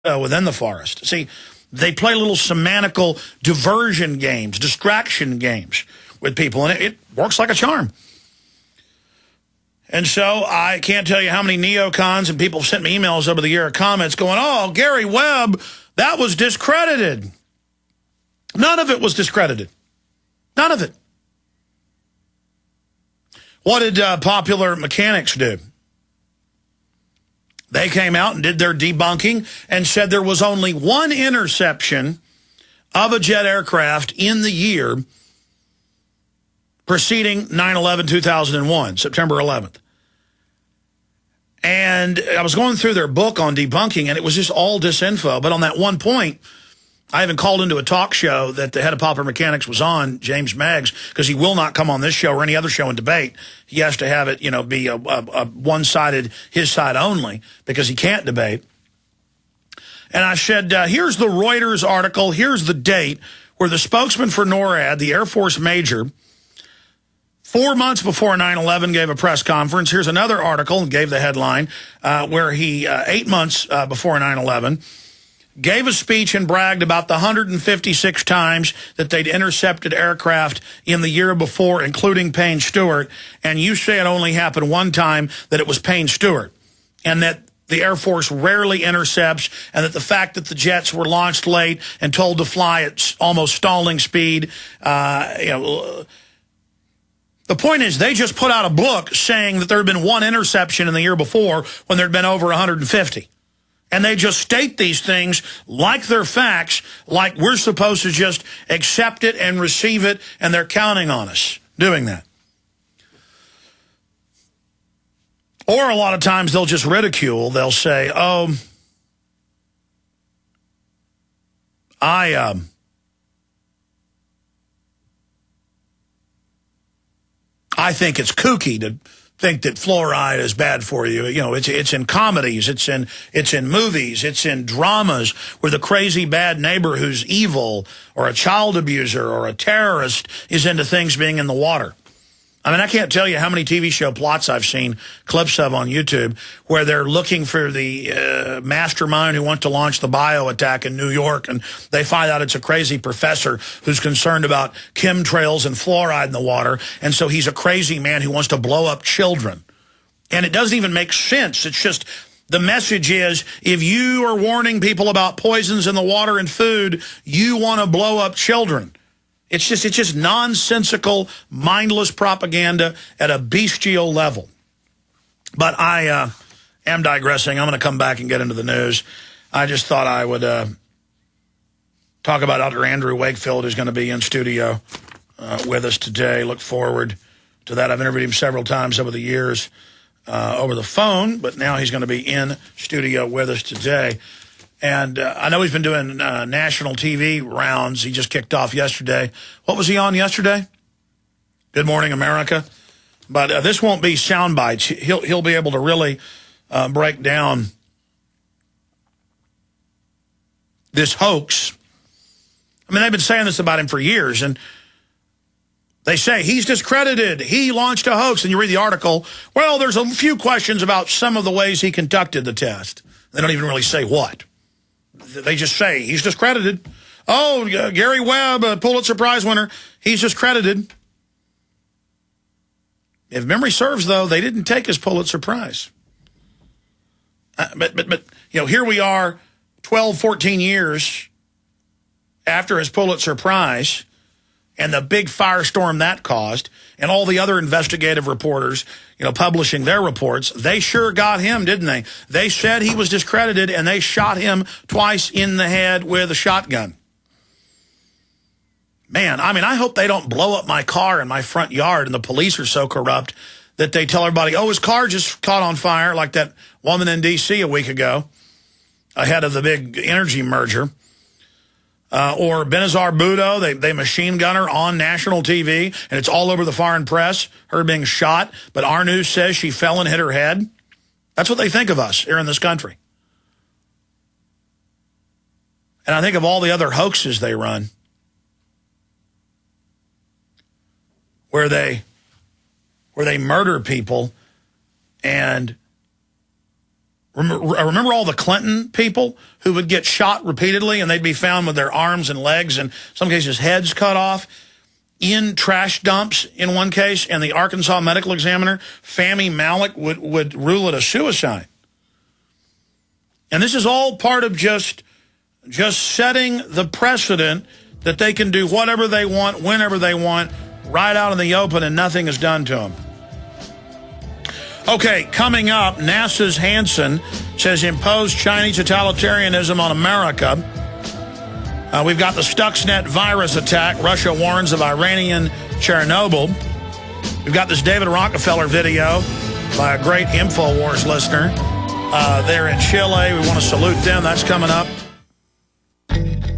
within the forest. See, they play little semantical diversion games, distraction games with people, and it works like a charm. And so I can't tell you how many neocons and people sent me emails over the year of comments going, oh, Gary Webb, that was discredited. None of it was discredited. None of it. What did Popular Mechanics do? They came out and did their debunking and said there was only one interception of a jet aircraft in the year preceding 9/11/2001, September 11th. And I was going through their book on debunking, and it was just all disinfo. But on that one point, I even called into a talk show that the head of Popular Mechanics was on, James Maggs, because he will not come on this show or any other show and debate. He has to have it, be a one-sided, his side only, because he can't debate. And I said, here's the Reuters article, here's the date, where the spokesman for NORAD, the Air Force major, 4 months before 9/11 gave a press conference. Here's another article and gave the headline where he, 8 months before 9/11, gave a speech and bragged about the 156 times that they'd intercepted aircraft in the year before, including Payne Stewart. And you say it only happened one time, that it was Payne Stewart, and that the Air Force rarely intercepts, and that the fact that the jets were launched late and told to fly at almost stalling speed, the point is, they just put out a book saying that there had been one interception in the year before when there had been over 150. And they just state these things like they're facts, like we're supposed to just accept it and receive it, and they're counting on us doing that. Or a lot of times they'll just ridicule. They'll say, oh, I think it's kooky to think that fluoride is bad for you. It's in comedies, it's in movies, it's in dramas where the crazy bad neighbor who's evil or a child abuser or a terrorist is into things being in the water. I mean, I can't tell you how many TV show plots I've seen clips of on YouTube where they're looking for the mastermind who wants to launch the bio attack in New York, and they find out it's a crazy professor who's concerned about chemtrails and fluoride in the water, and so he's a crazy man who wants to blow up children. And it doesn't even make sense. It's just, the message is, if you are warning people about poisons in the water and food, you want to blow up children. It's just nonsensical, mindless propaganda at a bestial level. But I am digressing. I'm going to come back and get into the news. I just thought I would talk about Dr. Andrew Wakefield, who's going to be in studio with us today. Look forward to that. I've interviewed him several times over the years over the phone, but now he's going to be in studio with us today. And I know he's been doing national TV rounds. He just kicked off yesterday. What was he on yesterday? Good Morning America. But this won't be sound bites. He'll be able to really break down this hoax. I mean, they've been saying this about him for years, and they say he's discredited. He launched a hoax. And you read the article. Well, there's a few questions about some of the ways he conducted the test. They don't even really say what. They just say he's discredited. Oh, Gary Webb, a Pulitzer Prize winner, he's discredited. If memory serves, though, they didn't take his Pulitzer Prize. But here we are 12, 14 years after his Pulitzer Prize and the big firestorm that caused, and all the other investigative reporters, publishing their reports. They sure got him, didn't they? They said he was discredited, and they shot him twice in the head with a shotgun. Man, I mean, I hope they don't blow up my car in my front yard, and the police are so corrupt that they tell everybody, oh, his car just caught on fire, like that woman in D.C. a week ago, ahead of the big energy merger. Or Benazir Bhutto, they machine gunner on national TV, and it's all over the foreign press, her being shot, but our news says she fell and hit her head. That's what they think of us here in this country. And I think of all the other hoaxes they run, where they murder people and Remember all the Clinton people who would get shot repeatedly and they'd be found with their arms and legs and in some cases heads cut off in trash dumps in one case, and the Arkansas medical examiner, Fahmy Malak, would rule it a suicide. And this is all part of just setting the precedent that they can do whatever they want, whenever they want, right out in the open, and nothing is done to them. Okay, coming up, NASA's Hansen says impose Chinese totalitarianism on America. We've got the Stuxnet virus attack. Russia warns of Iranian Chernobyl. We've got this David Rockefeller video by a great InfoWars listener. They're in Chile. We want to salute them. That's coming up.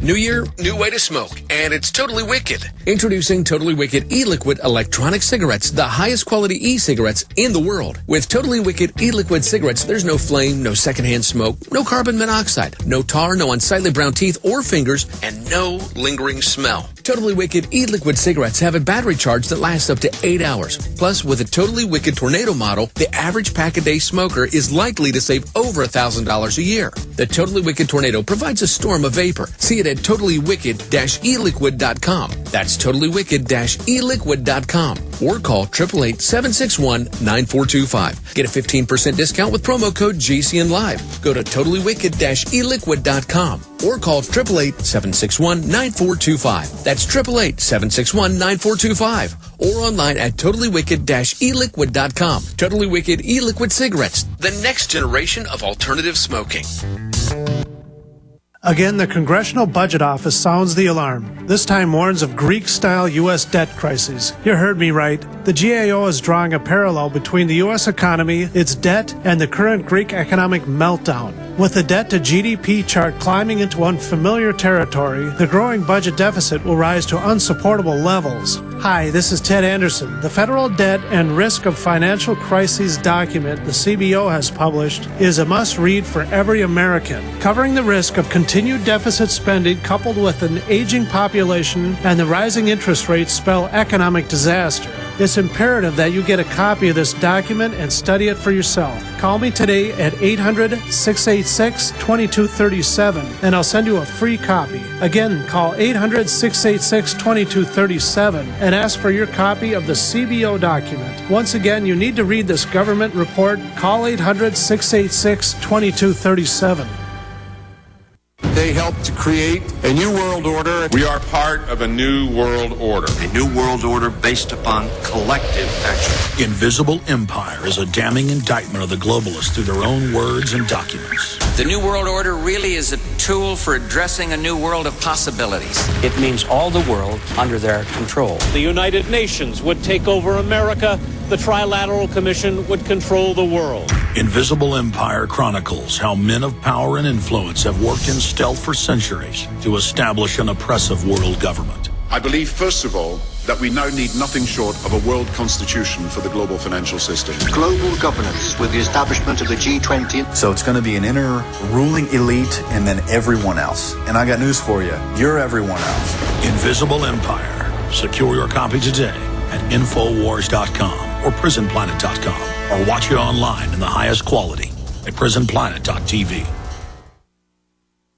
New year, new way to smoke, and it's totally wicked. Introducing Totally Wicked e-liquid electronic cigarettes, the highest quality e-cigarettes in the world. With Totally Wicked e-liquid cigarettes, there's no flame, no secondhand smoke, no carbon monoxide, no tar, no unsightly brown teeth or fingers, and no lingering smell. Totally Wicked e-liquid cigarettes have a battery charge that lasts up to 8 hours. Plus, with a Totally Wicked Tornado model, the average pack-a-day smoker is likely to save over $1,000 a year. The Totally Wicked Tornado provides a storm of vapor. See it at totallywicked-eliquid.com. That's totallywicked-eliquid.com. Or call 888-761-9425. Get a 15% discount with promo code GCNLive. Go to totallywicked-eliquid.com or call 888-761-9425. That's 888-761-9425. Or online at totallywicked-eliquid.com. Totally Wicked e-liquid cigarettes, the next generation of alternative smoking. Again, the Congressional Budget Office sounds the alarm. This time warns of Greek-style U.S. debt crises. You heard me right. The GAO is drawing a parallel between the U.S. economy, its debt, and the current Greek economic meltdown. With the debt-to-GDP chart climbing into unfamiliar territory, the growing budget deficit will rise to unsupportable levels. Hi, this is Ted Anderson. The Federal Debt and Risk of Financial Crises document the CBO has published is a must-read for every American, covering the risk of continued deficit spending coupled with an aging population and the rising interest rates spell economic disaster. It's imperative that you get a copy of this document and study it for yourself. Call me today at 800-686-2237 and I'll send you a free copy. Again, call 800-686-2237 and ask for your copy of the CBO document. Once again, you need to read this government report. Call 800-686-2237. They helped to create a new world order. We are part of a new world order. A new world order based upon collective action. Invisible Empire is a damning indictment of the globalists through their own words and documents. The New World Order really is a tool for addressing a new world of possibilities. It means all the world under their control. The United Nations would take over America. The Trilateral Commission would control the world. Invisible Empire chronicles how men of power and influence have worked in stealth for centuries to establish an oppressive world government. I believe, first of all, that we now need nothing short of a world constitution for the global financial system. Global governance with the establishment of the G20. So it's going to be an inner ruling elite and then everyone else. And I got news for you. You're everyone else. Invisible Empire. Secure your copy today at Infowars.com or PrisonPlanet.com or watch it online in the highest quality at PrisonPlanet.tv.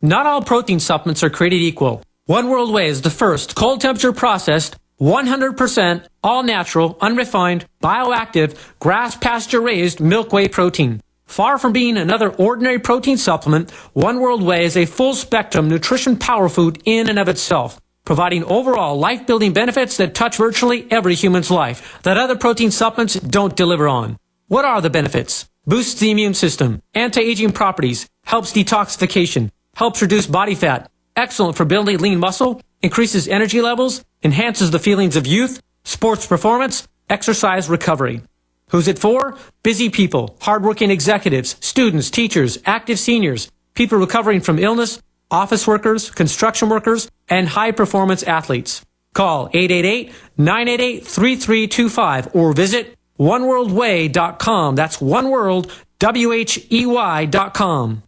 Not all protein supplements are created equal. One World Whey is the first cold temperature processed, 100% all natural, unrefined, bioactive, grass pasture raised milk whey protein. Far from being another ordinary protein supplement, One World Whey is a full spectrum nutrition power food in and of itself, providing overall life-building benefits that touch virtually every human's life that other protein supplements don't deliver on. What are the benefits? Boosts the immune system, anti-aging properties, helps detoxification, helps reduce body fat, excellent for building lean muscle, increases energy levels, enhances the feelings of youth, sports performance, exercise recovery. Who's it for? Busy people, hardworking executives, students, teachers, active seniors, people recovering from illness, office workers, construction workers, and high-performance athletes. Call 888-988-3325 or visit oneworldwhey.com. That's oneworld, WHEY.com.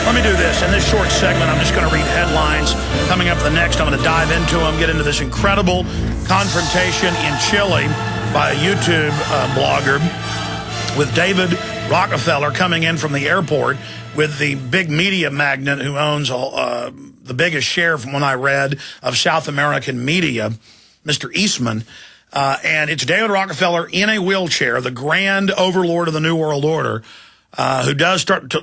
Let me do this. In this short segment, I'm just going to read headlines coming coming up the next. I'm going to dive into them, get into this incredible confrontation in Chile by a YouTube blogger with David Rockefeller coming in from the airport with the big media magnate who owns the biggest share, from what I read, of South American media, Mr. Eastman. And it's David Rockefeller in a wheelchair, the grand overlord of the New World Order, who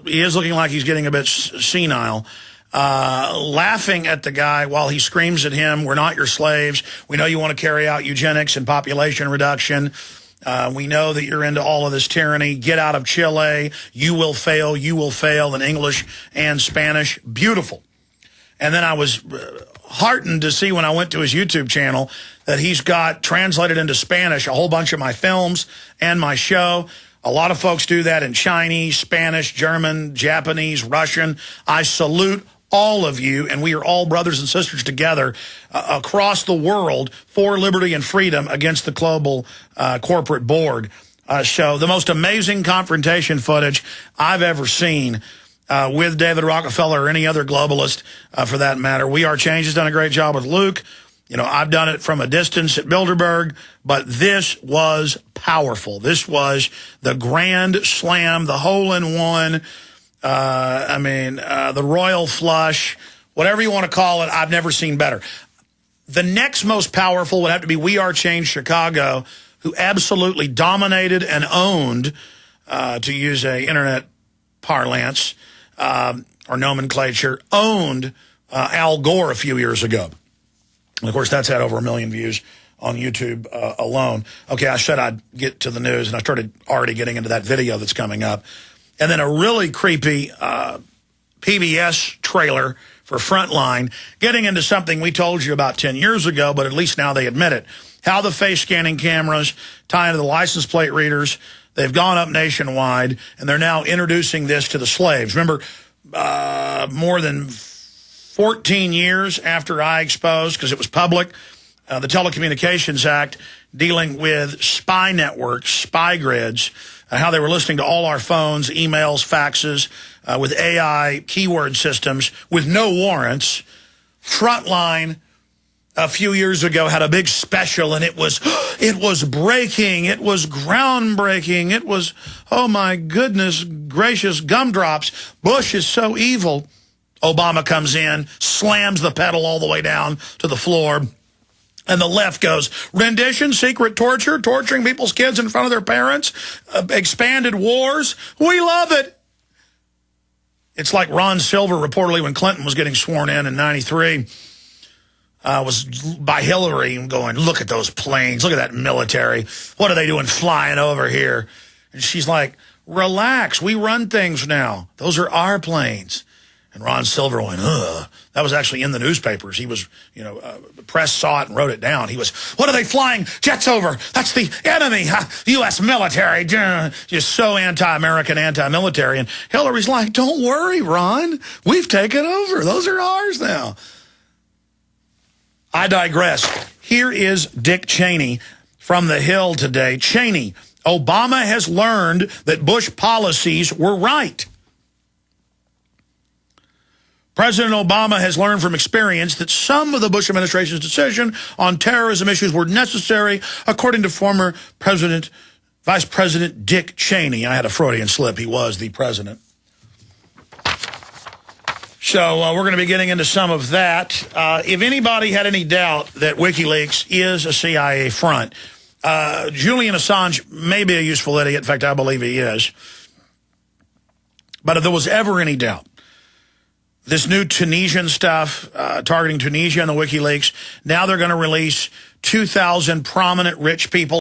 he is looking like he's getting a bit senile, laughing at the guy while he screams at him, "We're not your slaves. We know you want to carry out eugenics and population reduction. We know that you're into all of this tyranny. Get out of Chile. You will fail in English and Spanish." Beautiful. And then I was heartened to see when I went to his YouTube channel that he's got translated into Spanish a whole bunch of my films and my show. A lot of folks do that in Chinese, Spanish, German, Japanese, Russian. I salute all of you, and we are all brothers and sisters together across the world for liberty and freedom against the global corporate board. So the most amazing confrontation footage I've ever seen with David Rockefeller or any other globalist for that matter. We Are Change has done a great job with Luke. You know, I've done it from a distance at Bilderberg, but this was powerful. This was the grand slam, the hole-in-one, the royal flush, whatever you want to call it. I've never seen better. The next most powerful would have to be We Are Change Chicago, who absolutely dominated and owned, to use a internet parlance or nomenclature, owned Al Gore a few years ago. And of course, that's had over 1 million views on YouTube alone. Okay, I said I'd get to the news, and I started already getting into that video that's coming up. And then a really creepy PBS trailer for Frontline, getting into something we told you about 10 years ago, but at least now they admit it. How the face scanning cameras tie into the license plate readers. They've gone up nationwide, and they're now introducing this to the slaves. Remember, more than 14 years after I exposed, because it was public, the Telecommunications Act dealing with spy networks, spy grids, how they were listening to all our phones, emails, faxes, with AI keyword systems with no warrants. Frontline a few years ago had a big special, and it was breaking, it was groundbreaking, it was, oh my goodness gracious, gumdrops. Bush is so evil. Obama comes in, slams the pedal all the way down to the floor, and the left goes, rendition, secret torture, torturing people's kids in front of their parents, expanded wars. We love it. It's like Ron Silver reportedly, when Clinton was getting sworn in 93, was by Hillary going, look at those planes, look at that military. What are they doing flying over here? And she's like, relax, we run things now. Those are our planes. And Ron Silver went, ugh. That was actually in the newspapers. He was, the press saw it and wrote it down. He was, what are they flying jets over? That's the enemy, U.S. military. Just so anti-American, anti-military. And Hillary's like, don't worry, Ron. We've taken over. Those are ours now. I digress. Here is Dick Cheney from The Hill today. Cheney, Obama has learned that Bush policies were right. President Obama has learned from experience that some of the Bush administration's decision on terrorism issues were necessary, according to former Vice President Dick Cheney. I had a Freudian slip. He was the president. So we're going to be getting into some of that. If anybody had any doubt that WikiLeaks is a CIA front, Julian Assange may be a useful idiot. In fact, I believe he is. But if there was ever any doubt, this new Tunisian stuff, targeting Tunisia and the WikiLeaks, now they're going to release 2,000 prominent rich people